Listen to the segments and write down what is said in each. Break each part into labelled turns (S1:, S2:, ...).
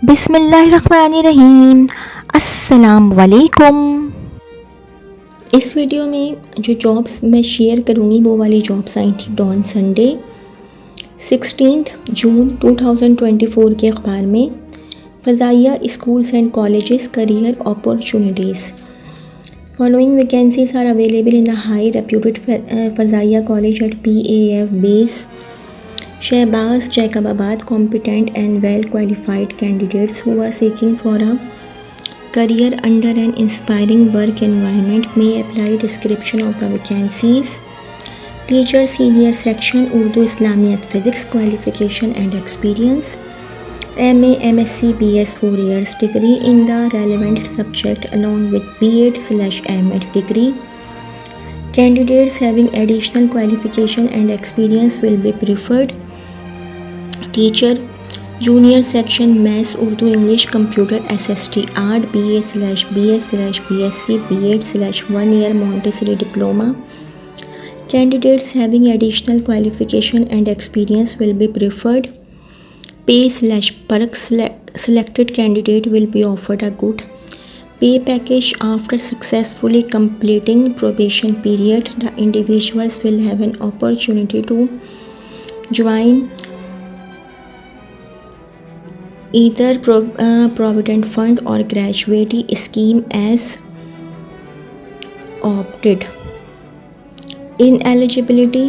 S1: बिस्मिल्लाहिर्रहमानिर्रहीम। अस्सलाम वालेकुम। इस वीडियो में जो जॉब्स मैं शेयर करूँगी वो वाली जॉब्स आई थी डॉन संडे 16 जून 2024 के अखबार में। Fazaia schools and colleges career opportunities. Following vacancies are available in the high reputed Fazaiya College at PAF base, Shehbaz, Jacobabaad. Competent and well qualified candidates who are seeking for a career under an inspiring work environment may apply. Description of the vacancies: Teacher Senior Section Urdu Islamiyat Physics. Qualification and experience: MA, MSc, BS 4 years degree in the relevant subject along with B.Ed/M.Ed degree. Candidates having additional qualification and experience will be preferred. Teacher Junior Section Maths, Urdu, English, Computer, SST, Art, BA/BS/BSc, B.Ed/1 year Montessori diploma. Candidates having additional qualification and experience will be preferred. Pay/perks: selected candidate will be offered a good pay package after successfully completing probation period. The individuals will have an opportunity to join either Provident Fund or gratuity scheme as opted. Ineligibility: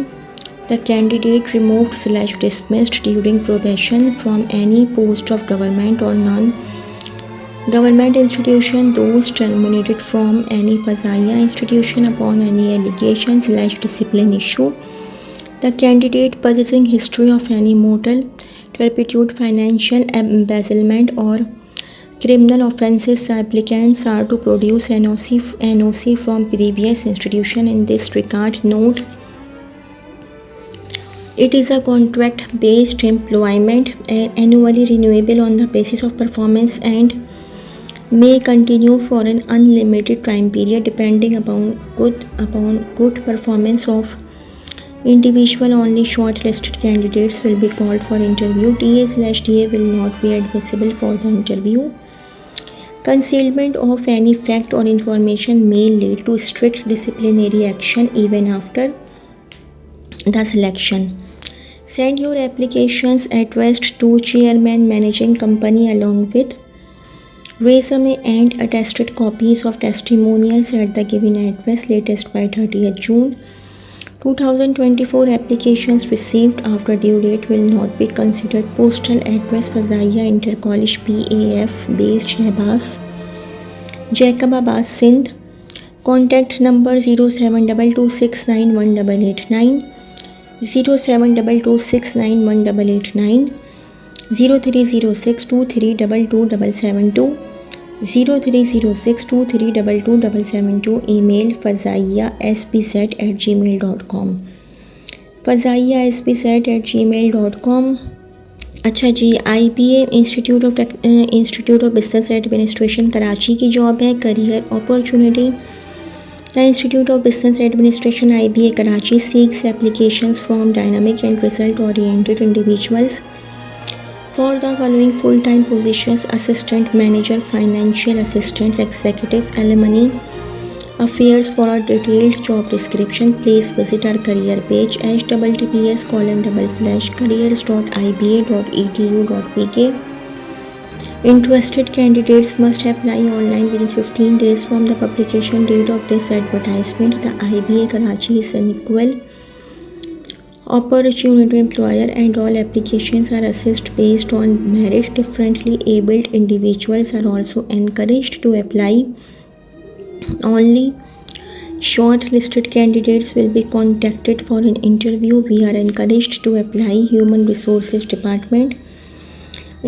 S1: the candidate removed/dismissed during probation from any post of government or non-government institution. Those terminated from any Fazaiya institution upon any allegation/discipline issue. The candidate possessing history of any moral turpitude, financial embezzlement or criminal offences. The applicants are to produce NOC from previous institution. In this regard, note: it is a contract-based employment, annually renewable on the basis of performance, and may continue for an unlimited time period depending upon good performance of individual. Only shortlisted candidates will be called for interview. TA/TA will not be admissible for the interview. Concealment of any fact or information may lead to strict disciplinary action even after the selection. Send your applications addressed to Chairman Managing Company along with resume and attested copies of testimonials at the given address latest by 30th June 2024. Applications received after due date will not be considered. Postal address: Fazaiya Inter College, PAF base, Shehbaz, Jacobabad, Sindh. Contact number 0722691889, 0722691889, 0306232277, 0306232277. Email fazaiyaspz@gmail.com, fazaiyaspz@gmail.com. अच्छा जी, IBA institute of business administration Karachi की job है। Career opportunity: the institute of business administration IBA Karachi seeks applications from dynamic and result oriented individuals for the following full-time positions: assistant manager, financial assistant, executive, alumni affairs. For a detailed job description, please visit our career page https://careers.iba.edu.pk. Interested candidates must apply online within 15 days from the publication date of this advertisement. The IBA Karachi is an equal opportunity employer and all applications are assessed based on merit. Differently abled individuals are also encouraged to apply. Only shortlisted candidates will be contacted for an interview. We are encouraged to apply. Human Resources Department,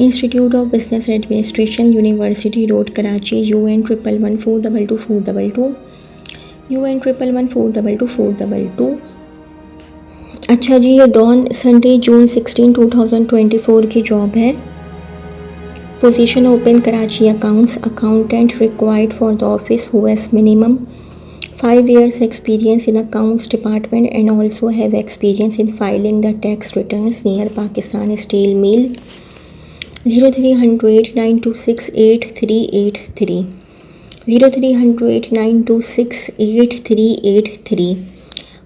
S1: Institute of Business Administration, University Road, Karachi, UN 11142222, UN 11142222. अच्छा जी, ये don Sunday जून 16 2024 की job है। Position open Karachi accounts accountant required for the office who has minimum 5 years experience in accounts department and also have experience in filing the tax returns near Pakistan Steel Mill. 030092688383, 030092688383.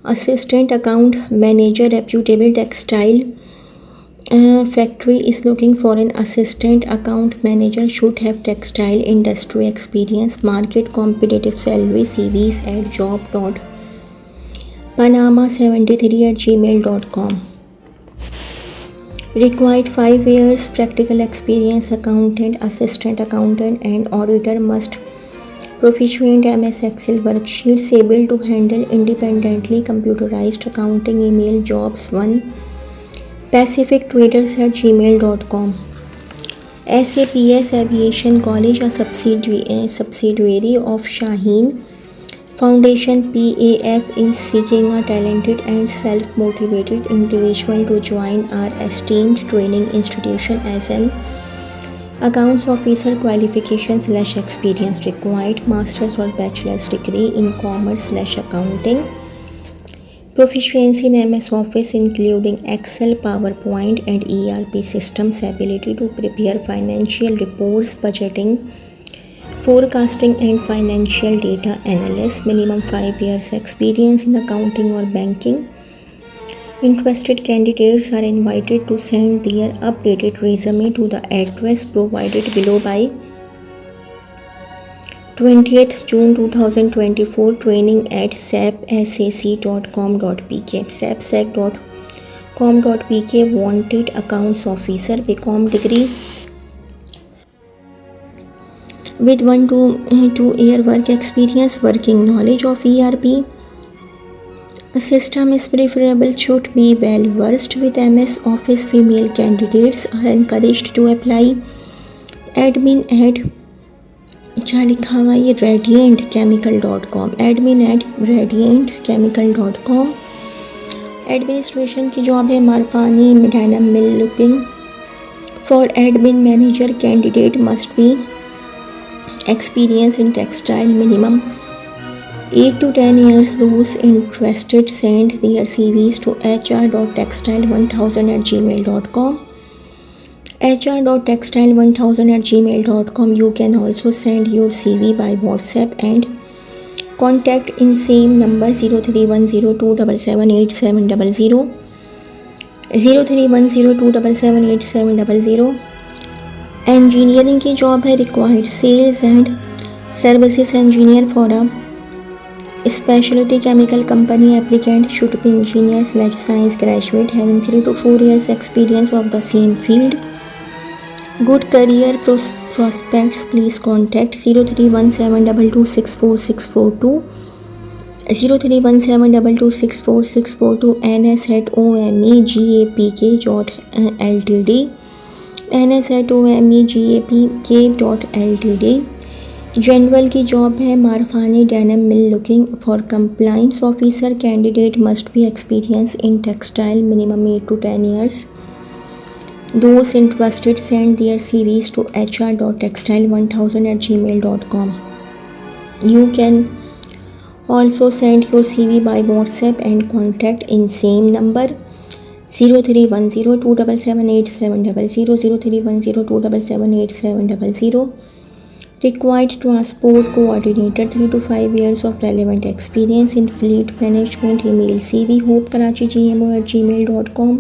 S1: Assistant account manager, reputable textile factory is looking for an assistant account manager, should have textile industry experience, market competitive salary. CVs at job.panama73@gmail.com. Required 5 years practical experience. Accountant, assistant accountant and auditor must proficient MS Excel worksheets, able to handle independently computerized accounting. Email jobs1 pacifictraders@gmail.com. SAPS Aviation College, a subsidiary of Shaheen Foundation PAF, is seeking a talented and self-motivated individual to join our esteemed training institution as an accounts officer. Qualification/experience required: master's or bachelor's degree in commerce/accounting, proficiency in MS Office including Excel, PowerPoint and ERP systems, ability to prepare financial reports, budgeting, forecasting and financial data analysis. Minimum 5 years experience in accounting or banking. Interested candidates are invited to send their updated resume to the address provided below by 20th June 2024. Training at sapsac.com.pk. sapsac.com.pk. Wanted accounts officer, BCom degree with 1 to 2 year work experience. Working knowledge of ERP system is preferable, should be well versed with MS Office. Female candidates are encouraged to apply. Admin at क्या लिखा हुआ है ये radiantchemical.com, admin@radiantchemical.com. Administration की job है. Marfani denim mill looking for admin manager. Candidate must be experience in textile, minimum 8 to 10 years. Those interested send their CVs to hr.textile1000@gmail.com, hr.textile1000@gmail.com. You can also send your CV by WhatsApp and contact in same number 0310277870, 0310277870. Engineering की job है. Required sales and services engineer for a specialty chemical company. Applicant should be engineer/science graduate having 3 to 4 years experience of the same field. Good career prospects. Please contact 0317226462, 0317226462, ns@omegapk.ltd, ns@omegapk.ltd. General की job है. Marfani denim mill looking for compliance officer. Candidate must be experience in textile, minimum 8 to 10 years. Those interested send their CVs to hr.textile1000@gmail.com. You can also send your CV by WhatsApp and contact in same number 0310277870, 0310277870. Required transport coordinator, 3 to 5 years of relevant experience in fleet management. Email CV hopekarachi@gmail.com.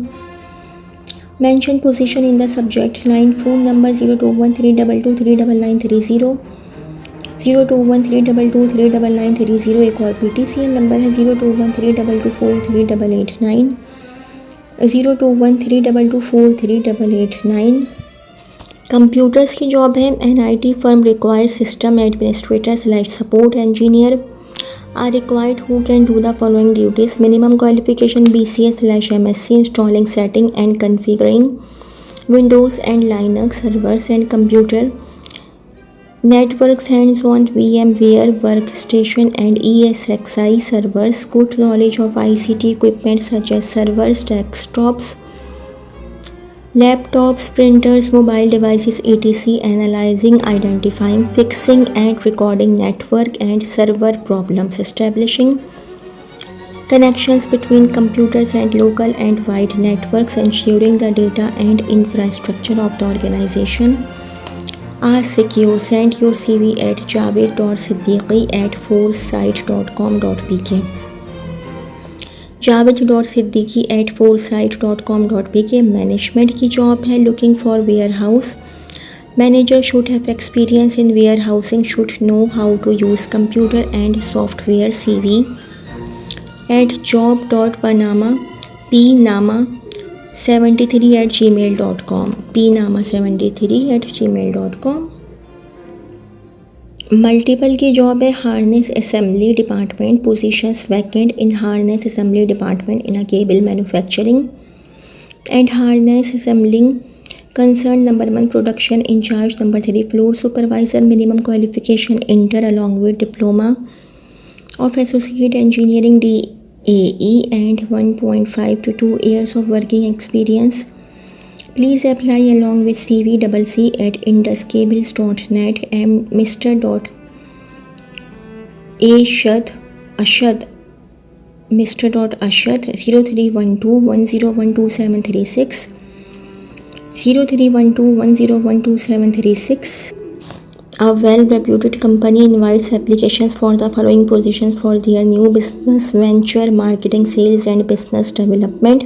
S1: Mention position in the subject line. Phone number 0213223930, 0213223930. एक और PTCL number है 021322438889, 021322438889. Computers की job है. NIT firm requires system administrator/support engineer are required who can do the following duties. Minimum qualification BCA/MSc installing, setting and configuring Windows and Linux servers and computer networks, hands-on VMware workstation and ESXi servers. Good knowledge of ICT equipment such as servers, desktops, laptops, printers, mobile devices, etc. Analyzing, identifying, fixing and recording network and server problems. Establishing connections between computers and local and wide networks, ensuring the data and infrastructure of the organization are secure. Send your CV at javed.siddiqui@foresight.com.pk. javed.siddiqui@foresight.com.pk management की job है. Looking for warehouse manager should have experience in warehousing, should know how to use computer and software. CV at job.panama73@gmail.com panama73@gmail.com. Multiple की job है. Harness assembly department positions vacant in harness assembly department in a cable manufacturing and harness assembling concern. Number 1 production incharge. Number 3 floor supervisor. Minimum qualification inter along with diploma of associate engineering DAE and 1.5 to 2 years of working experience. Please apply along with CV CC at induscables.net. Mr. Ashad Mr. Ashad 031210123736 031210123736. A well-reputed company invites applications for the following positions for their new business venture: marketing, sales and business development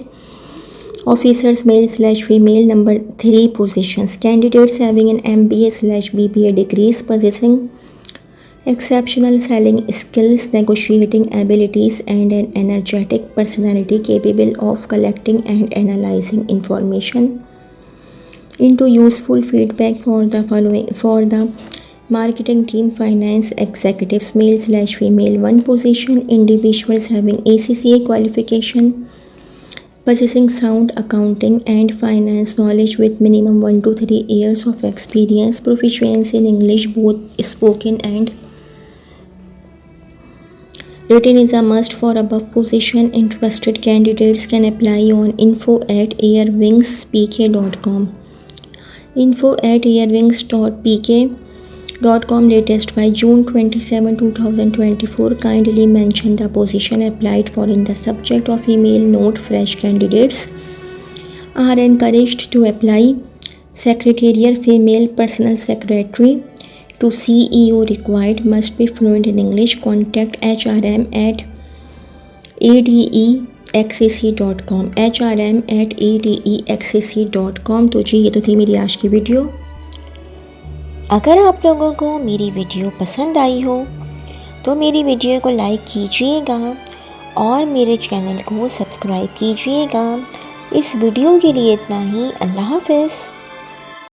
S1: officers, male/female. Number 3 positions: candidates having an MBA/BBA degrees, possessing exceptional selling skills, negotiating abilities and an energetic personality, capable of collecting and analyzing information into useful feedback for the marketing team. Finance executives, male/female. 1 position: individuals having ACCA qualification, possessing sound accounting and finance knowledge with minimum 1 to 3 years of experience, proficiency in English both spoken and written is a must for above position. Interested candidates can apply on info@airwingspk.com info@airwings.pk.com latest by June 27, 2024. Kindly mention the position applied for in the subject of email. Note: fresh candidates are encouraged to apply. Secretarial female personal secretary to CEO required. Must be fluent in English. Contact hrm@adeexcc.com hrm@adeexcc.com. तो जी, ये तो थी मेरी आज की video. अगर आप लोगों को मेरी वीडियो पसंद आई हो तो मेरी वीडियो को लाइक कीजिएगा और मेरे चैनल को सब्सक्राइब कीजिएगा. इस वीडियो के लिए इतना ही. अल्लाह हाफ़िज़.